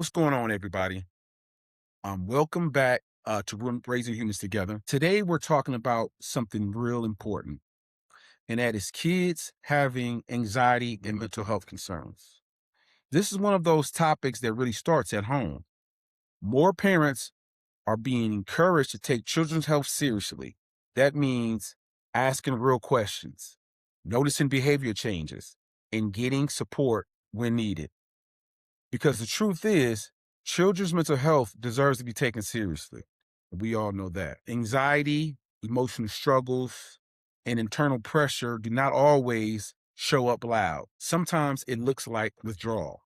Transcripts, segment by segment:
What's going on, everybody? Welcome back to Raising Humans Together. Today, we're talking about something real important, and that is kids having anxiety and mental health concerns. This is one of those topics that really starts at home. More parents are being encouraged to take children's health seriously. That means asking real questions, noticing behavior changes, and getting support when needed. Because the truth is, children's mental health deserves to be taken seriously. We all know that. Anxiety, emotional struggles, and internal pressure do not always show up loud. Sometimes it looks like withdrawal.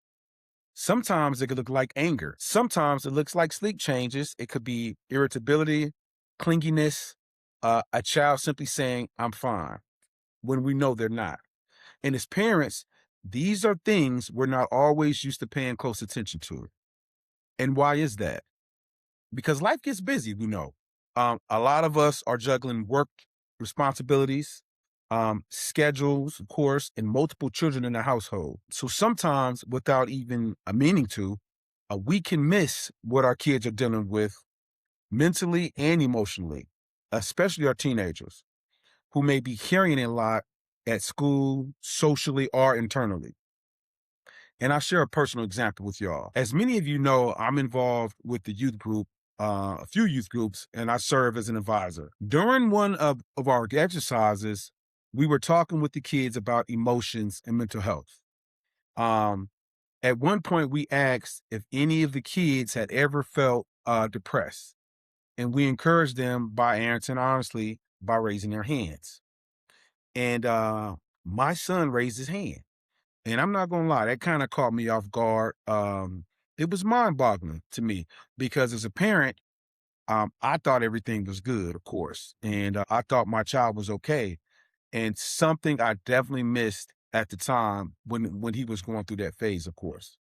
Sometimes it could look like anger. Sometimes it looks like sleep changes. It could be irritability, clinginess, a child simply saying, I'm fine, when we know they're not. And as parents, these are things we're not always used to paying close attention to. And why is that? Because life gets busy, we know. A lot of us are juggling work responsibilities, schedules, of course, and multiple children in the household. So sometimes, without even a meaning to, we can miss what our kids are dealing with mentally and emotionally, especially our teenagers who may be carrying a lot at school, socially, or internally. And I'll share a personal example with y'all. As many of you know, I'm involved with the youth group, a few youth groups, and I serve as an advisor. During one of our exercises, we were talking with the kids about emotions and mental health. Um, at one point, we asked if any of the kids had ever felt depressed, and we encouraged them by answering honestly by raising their hands. And my son raised his hand. And I'm not gonna lie, that kind of caught me off guard. It was mind-boggling to me because as a parent, I thought everything was good, of course, and I thought my child was okay. And something I definitely missed at the time when he was going through that phase, of course.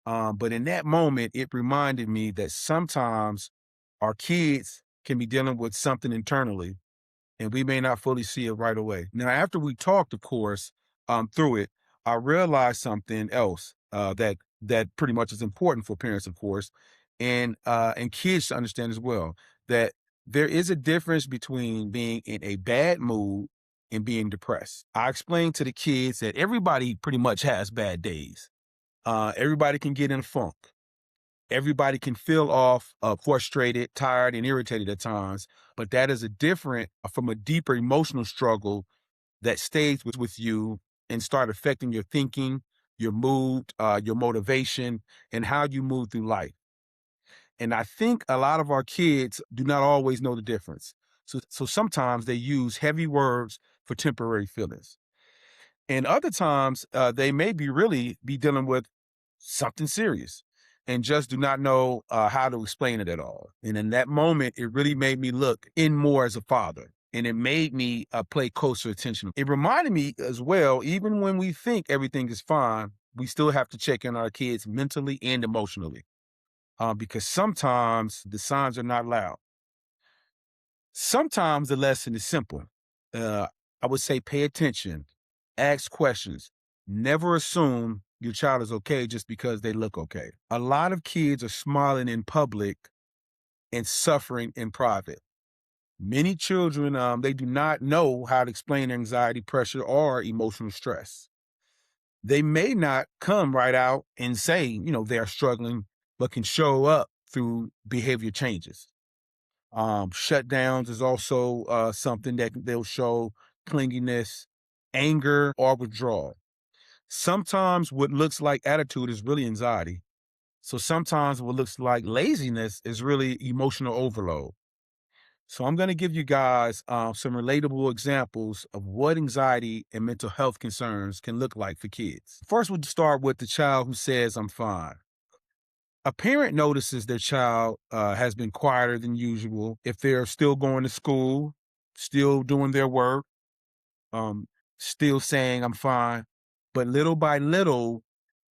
But in that moment, it reminded me that sometimes our kids can be dealing with something internally and we may not fully see it right away. Now, after we talked, of course, through it, I realized something else that pretty much is important for parents, of course, and kids to understand as well that there is a difference between being in a bad mood and being depressed. I explained to the kids that everybody pretty much has bad days. Everybody can get in a funk. Everybody can feel off, frustrated, tired, and irritated at times, but that is a different from a deeper emotional struggle that stays with you and start affecting your thinking, your mood, your motivation, and how you move through life. And I think a lot of our kids do not always know the difference. So sometimes they use heavy words for temporary feelings. And other times, they may be really be dealing with something serious and just do not know how to explain it at all. And in that moment, it really made me look in more as a father. And it made me pay closer attention. It reminded me as well, even when we think everything is fine, we still have to check in our kids mentally and emotionally because sometimes the signs are not loud. Sometimes the lesson is simple. Uh, I would say pay attention, ask questions, never assume your child is okay just because they look okay. A lot of kids are smiling in public and suffering in private. Many children, they do not know how to explain anxiety, pressure, or emotional stress. They may not come right out and say, they are struggling, but can show up through behavior changes. Shutdowns is also something that they'll show clinginess, anger, or withdrawal. Sometimes what looks like attitude is really anxiety. So sometimes what looks like laziness is really emotional overload. So I'm going to give you guys some relatable examples of what anxiety and mental health concerns can look like for kids. First, we'll start with the child who says, I'm fine. A parent notices their child has been quieter than usual. If they're still going to school, still doing their work, um, still saying, I'm fine. But little by little,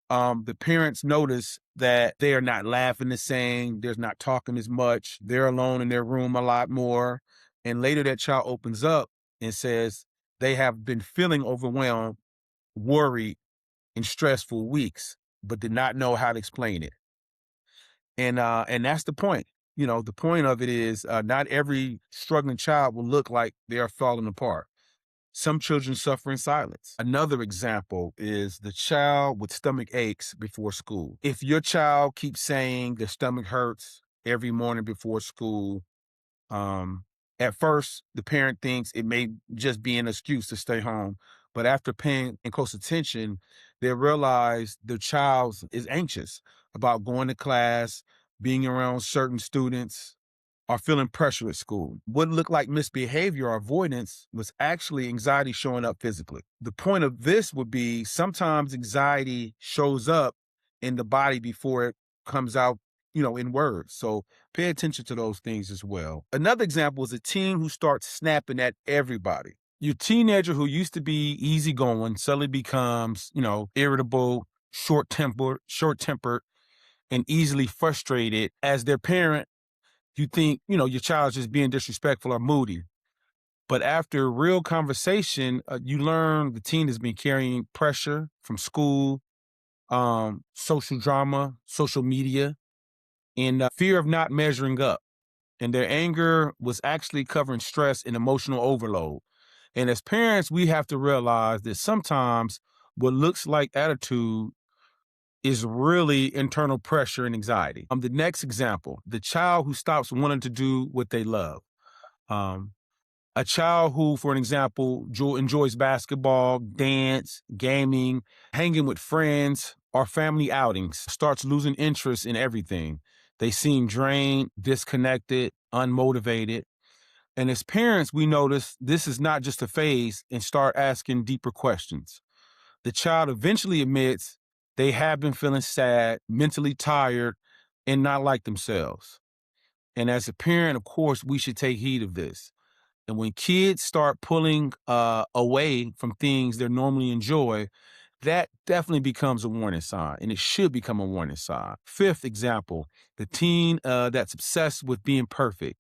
the parents notice that they are not laughing the same. They're not talking as much. They're alone in their room a lot more. And later that child opens up and says they have been feeling overwhelmed, worried, and stressed for weeks, but did not know how to explain it. And that's the point. The point of it is not every struggling child will look like they are falling apart. Some children suffer in silence. Another example is the child with stomach aches before school. If your child keeps saying their stomach hurts every morning before school, um, at first the parent thinks it may just be an excuse to stay home. But after paying close attention, they realize their child is anxious about going to class, being around certain students, are feeling pressure at school. What looked like misbehavior or avoidance was actually anxiety showing up physically. The point of this would be sometimes anxiety shows up in the body before it comes out, in words. So pay attention to those things as well. Another example is a teen who starts snapping at everybody. Your teenager who used to be easygoing suddenly becomes, irritable, short-tempered, and easily frustrated. As their parent, you think, your child's just being disrespectful or moody. But after real conversation, you learn the teen has been carrying pressure from school, social drama, social media, and fear of not measuring up. And their anger was actually covering stress and emotional overload. And as parents, we have to realize that sometimes what looks like attitude is really internal pressure and anxiety. The next example, the child who stops wanting to do what they love. Um, a child who, for an example, enjoys basketball, dance, gaming, hanging with friends, or family outings, starts losing interest in everything. They seem drained, disconnected, unmotivated. And as parents, we notice this is not just a phase and start asking deeper questions. The child eventually admits they have been feeling sad, mentally tired, and not like themselves. And as a parent, of course, we should take heed of this. And when kids start pulling away from things they normally enjoy, that definitely becomes a warning sign, and it should become a warning sign. Fifth example, the teen that's obsessed with being perfect.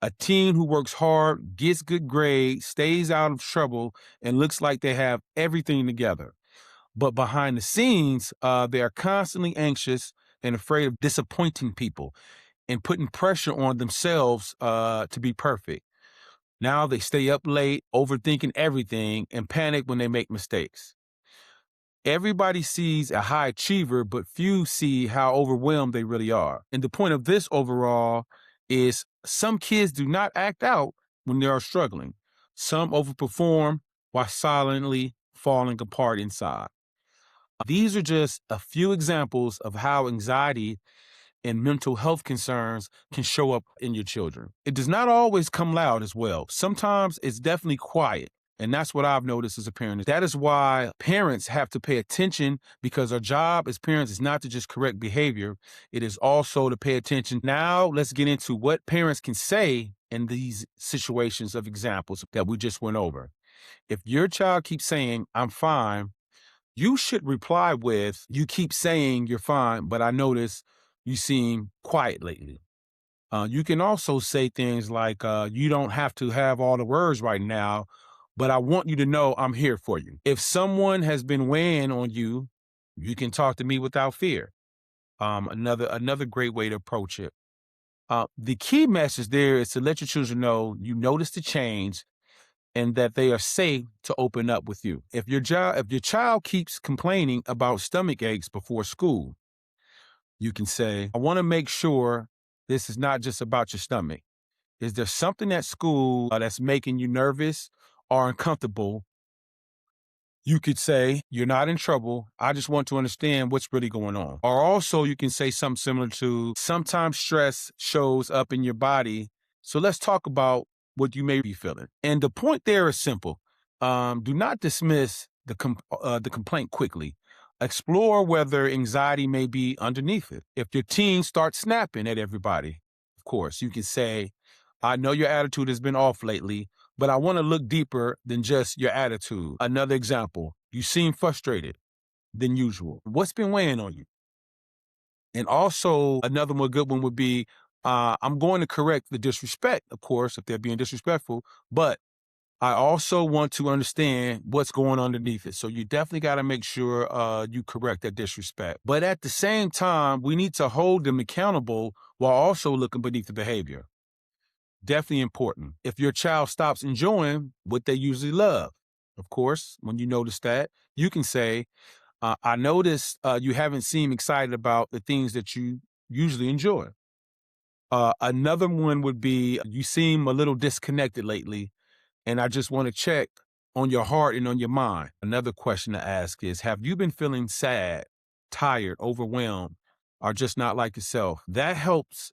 A teen who works hard, gets good grades, stays out of trouble, and looks like they have everything together. But behind the scenes, they are constantly anxious and afraid of disappointing people and putting pressure on themselves to be perfect. Now they stay up late, overthinking everything, and panic when they make mistakes. Everybody sees a high achiever, but few see how overwhelmed they really are. And the point of this overall is some kids do not act out when they are struggling. Some overperform while silently falling apart inside. These are just a few examples of how anxiety and mental health concerns can show up in your children. It does not always come loud as well. Sometimes it's definitely quiet. And that's what I've noticed as a parent. That is why parents have to pay attention, because our job as parents is not to just correct behavior. It is also to pay attention. Now let's get into what parents can say in these situations of examples that we just went over. If your child keeps saying, "I'm fine," you should reply with, "You keep saying you're fine, but I notice you seem quiet lately." You can also say things like, "You don't have to have all the words right now, but I want you to know I'm here for you." If someone has been weighing on you, you can talk to me without fear. Another great way to approach it. The key message there is to let your children know you notice the change and that they are safe to open up with you. If your child keeps complaining about stomach aches before school, you can say, "I want to make sure this is not just about your stomach. Is there something at school that's making you nervous or uncomfortable?" You could say, "You're not in trouble. I just want to understand what's really going on." Or also you can say something similar to, "Sometimes stress shows up in your body. So let's talk about what you may be feeling." And the point there is simple. Do not dismiss the complaint quickly. Explore whether anxiety may be underneath it. If your teen starts snapping at everybody, of course, you can say, "I know your attitude has been off lately, but I want to look deeper than just your attitude." Another example, "You seem frustrated than usual. What's been weighing on you?" And also another one good one would be, "I'm going to correct the disrespect, of course, if they're being disrespectful, but I also want to understand what's going on underneath it. So you definitely got to make sure you correct that disrespect. But at the same time, we need to hold them accountable while also looking beneath the behavior. Definitely important. If your child stops enjoying what they usually love, of course, when you notice that, you can say, I noticed you haven't seemed excited about the things that you usually enjoy. Another one would be, you seem a little disconnected lately, and I just want to check on your heart and on your mind. Another question to ask is, have you been feeling sad, tired, overwhelmed, or just not like yourself? That helps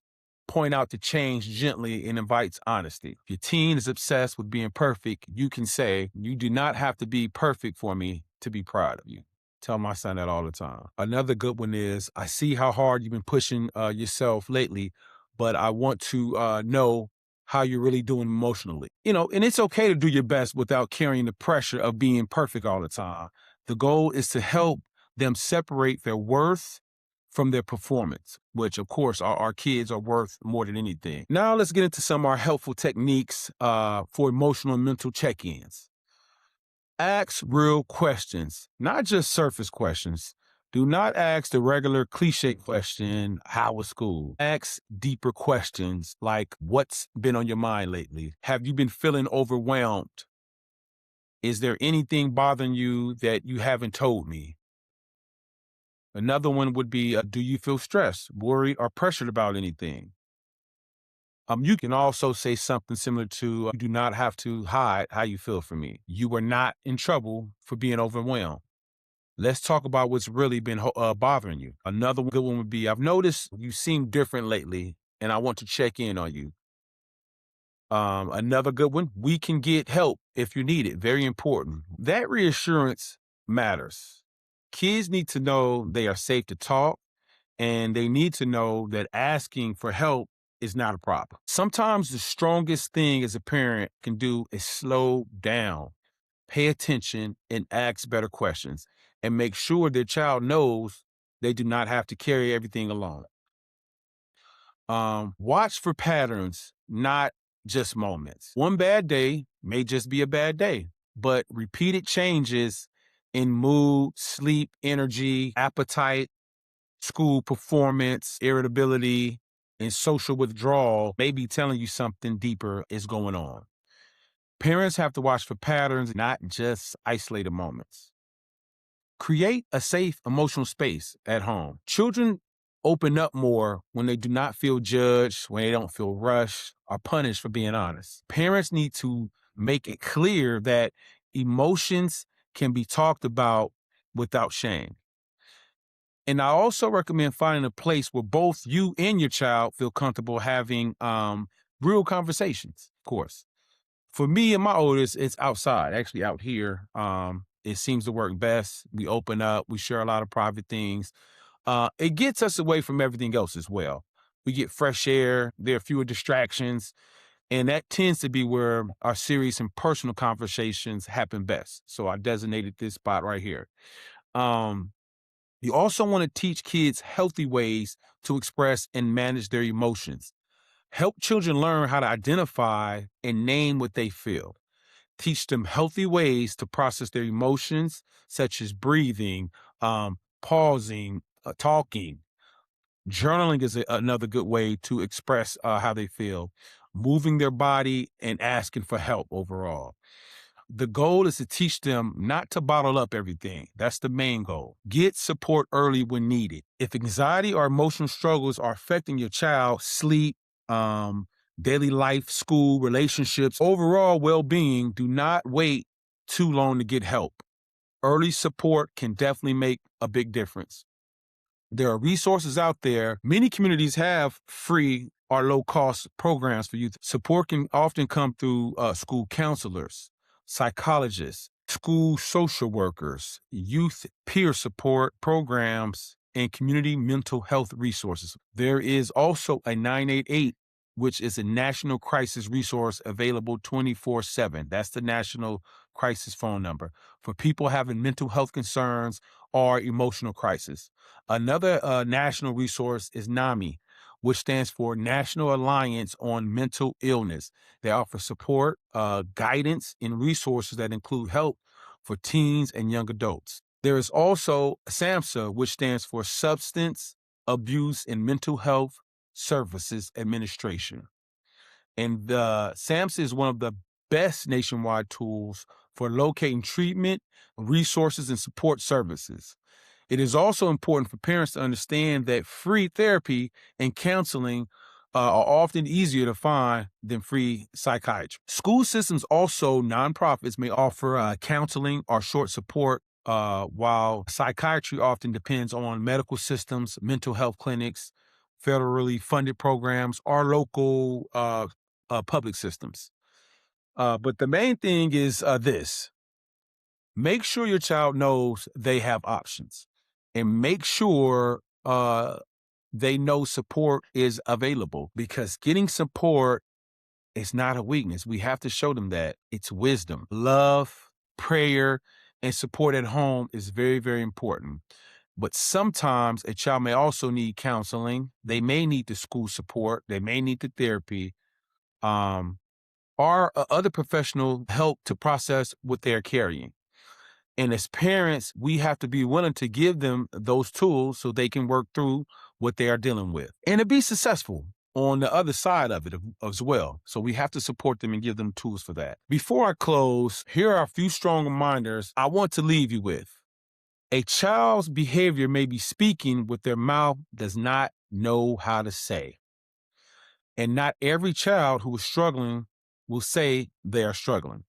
point out the change gently and invites honesty. If your teen is obsessed with being perfect, you can say, you do not have to be perfect for me to be proud of you. Tell my son that all the time. Another good one is, I see how hard you've been pushing yourself lately, but I want to know how you're really doing emotionally. And it's okay to do your best without carrying the pressure of being perfect all the time. The goal is to help them separate their worth from their performance, which of course our kids are worth more than anything. Now let's get into some of our helpful techniques for emotional and mental check-ins. Ask real questions, not just surface questions. Do not ask the regular cliche question, how was school? Ask deeper questions like, what's been on your mind lately? Have you been feeling overwhelmed? Is there anything bothering you that you haven't told me? Another one would be, do you feel stressed, worried, or pressured about anything? You can also say something similar to, you do not have to hide how you feel for me. You are not in trouble for being overwhelmed. Let's talk about what's really been bothering you. Another good one would be, I've noticed you seem different lately, and I want to check in on you. Another good one, we can get help if you need it. Very important. That reassurance matters. Kids need to know they are safe to talk, and they need to know that asking for help is not a problem. Sometimes the strongest thing as a parent can do is slow down, pay attention, and ask better questions, and make sure their child knows they do not have to carry everything alone. Watch for patterns, not just moments. One bad day may just be a bad day, but repeated changes in mood, sleep, energy, appetite, school performance, irritability, and social withdrawal may be telling you something deeper is going on. Parents have to watch for patterns, not just isolated moments. Create a safe emotional space at home. Children open up more when they do not feel judged, when they don't feel rushed or punished for being honest. Parents need to make it clear that emotions can be talked about without shame. And I also recommend finding a place where both you and your child feel comfortable having real conversations, of course. For me and my oldest, it's outside, actually out here. It seems to work best. We open up, we share a lot of private things. It gets us away from everything else as well. We get fresh air, there are fewer distractions, and that tends to be where our serious and personal conversations happen best. So I designated this spot right here. Um, you also want to teach kids healthy ways to express and manage their emotions. Help children learn how to identify and name what they feel. Teach them healthy ways to process their emotions, such as breathing, pausing, talking. Journaling is another good way to express how they feel, moving their body and asking for help overall. The goal is to teach them not to bottle up everything. That's the main goal. Get support early when needed. If anxiety or emotional struggles are affecting your child's sleep, um, daily life, school, relationships, overall well-being, do not wait too long to get help. Early support can definitely make a big difference. There are resources out there. Many communities have free or low-cost programs for youth. Support can often come through school counselors, psychologists, school social workers, youth peer support programs, and community mental health resources. There is also a 988, which is a national crisis resource available 24/7. That's the national crisis phone number for people having mental health concerns or emotional crisis. Another national resource is NAMI, which stands for National Alliance on Mental Illness. They offer support, guidance, and resources that include help for teens and young adults. There is also SAMHSA, which stands for Substance Abuse and Mental Health Services Administration. And the SAMHSA is one of the best nationwide tools for locating treatment, resources, and support services. It is also important for parents to understand that free therapy and counseling are often easier to find than free psychiatry. School systems, also nonprofits, may offer counseling or short support, while psychiatry often depends on medical systems, mental health clinics, federally funded programs, or local public systems. But the main thing is this: make sure your child knows they have options, and make sure they know support is available, because getting support is not a weakness. We have to show them that it's wisdom. Love, prayer, and support at home is very, very important. But sometimes a child may also need counseling. They may need the school support. They may need the therapy, or other professional help to process what they're carrying. And as parents, we have to be willing to give them those tools so they can work through what they are dealing with and to be successful on the other side of it as well. So we have to support them and give them tools for that. Before I close, here are a few strong reminders I want to leave you with. A child's behavior may be speaking what their mouth does not know how to say. And not every child who is struggling will say they are struggling.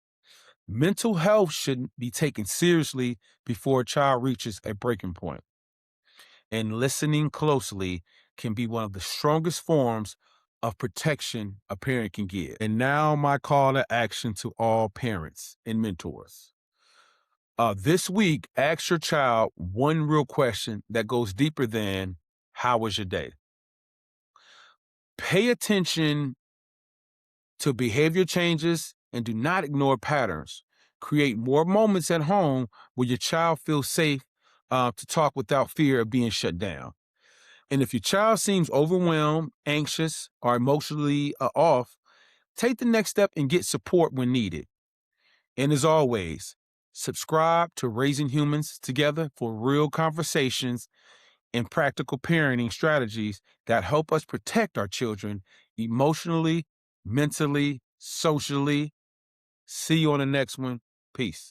Mental health should be taken seriously before a child reaches a breaking point. And listening closely can be one of the strongest forms of protection a parent can give. And now my call to action to all parents and mentors. This week, ask your child one real question that goes deeper than, how was your day? Pay attention to behavior changes and do not ignore patterns. Create more moments at home where your child feels safe to talk without fear of being shut down. And if your child seems overwhelmed, anxious, or emotionally off, take the next step and get support when needed. And as always, subscribe to Raising Humans Together for real conversations and practical parenting strategies that help us protect our children emotionally, mentally, socially. See you on the next one. Peace.